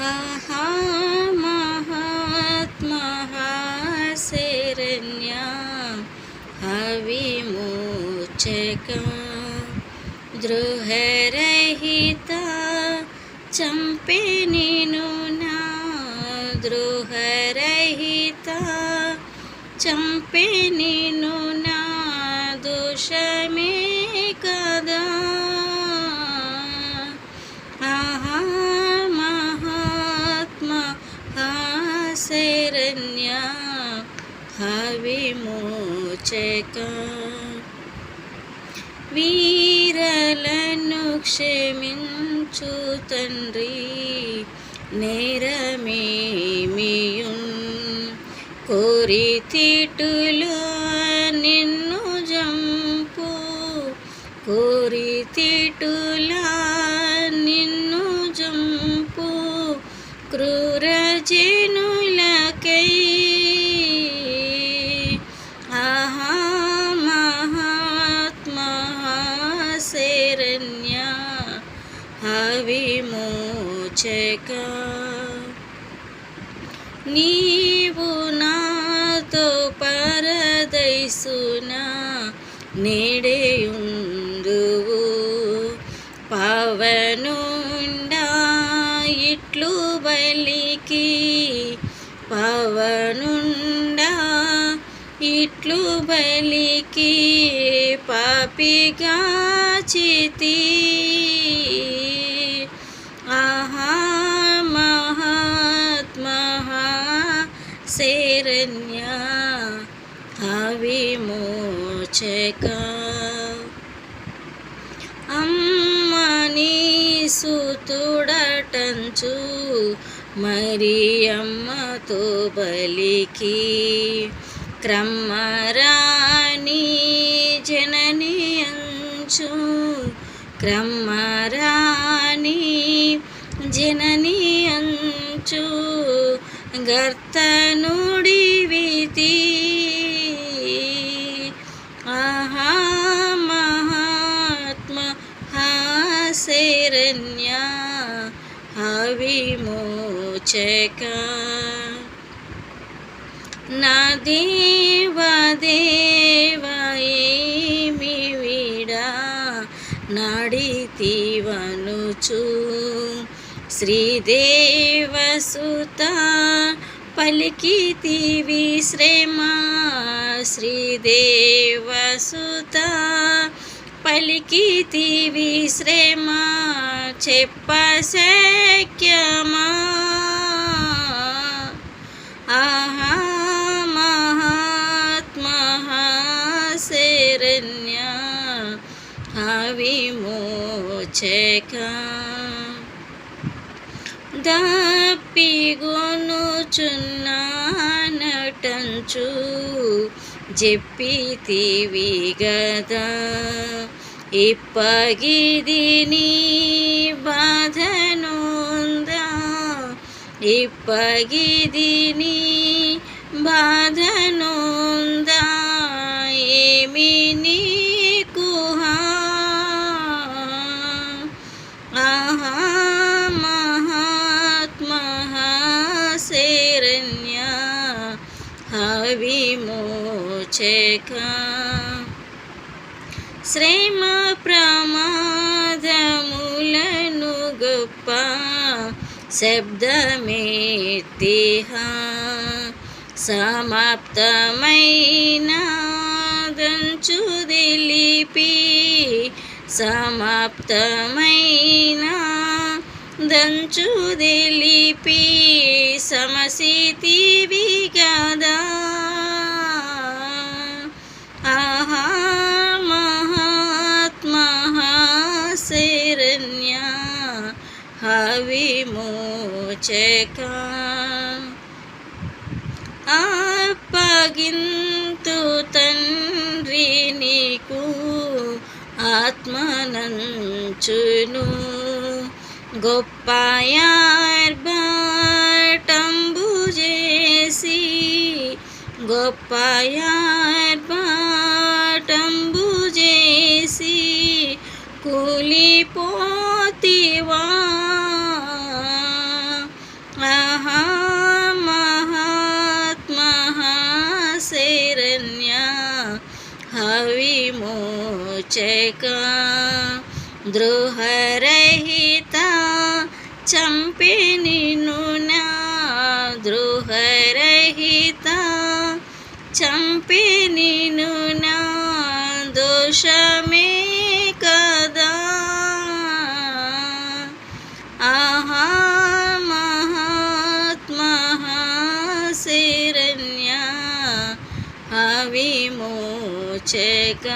ఆహా మహాత్మః శరణ్యా అవిమోచక ద్రోహరహిత చంపే నిను నా ద్రోహరహిత చంపే నిను నా దోషమే కదా ఆహా మహాత్మః శరణ్యా విమోచక వీరలను క్షమించు తండ్రి నేరమేమియున్ కోరి తిట్టులో నిన్ను జంపు కోరి తిట్టులా నిన్ను జంపు క్రూర జనులకై ఆహా మహాత్మః శరణ్యా విమోచక నీవు నాతో పరదైసునా నేడేయుందువు పవనుండా ఇట్లు బలికి పవనుండా ఇట్లు బలికి పాపిగా చితి ఆహా మహాత్మః శరణ్యా విమోచక అమ్మని సుతుడటంచు మరి అమ్మతో బలికి క్రమరాని జనని అంచు క్రమరాని జనని అంచు గర్తనుడివితి ఆహా మహాత్మః శరణ్యా విమోచక నా దేవదేవా ఏమి విడా నాడితివనుచు శ్రీదేవసుత పలికితివి శ్రమ శ్రీదేవసుత పలికితివి శ్రమ చెప్పశక్యమా ఆహా మహాత్మః శరణ్యా విమోచక దప్పిగొనుచున్నానటంచు జెప్పితివి గదా ఇప్పగిదిని బాధనుందా ఇప్పగిదిని బాధనుందా ఏమి నీకు ఆహా మహాత్మః శరణ్యా విమోచక శ్రమ ప్రమాదములను గొప్ప శబ్దమేతిహ సమాప్తమైన దంచు దిలిపి సమాప్తమైన దంచు దిలిపి సమసితివి గదా ఆహా మహాత్మః శరణ్యా విమోచక అప్పగింతు తండ్రి నీకు ఆత్మనంచును గొప్ప ఆర్భాటంబు చేసి గొప్ప ఆర్భాటంబు చేసి కూలిపోతివా ద్రోహరహిత చంపే నిన్ను నా ద్రోహరహిత చంపే నిన్ను నా దోషమే కదా ఆహా మహాత్మహా శరణ్య విమోచక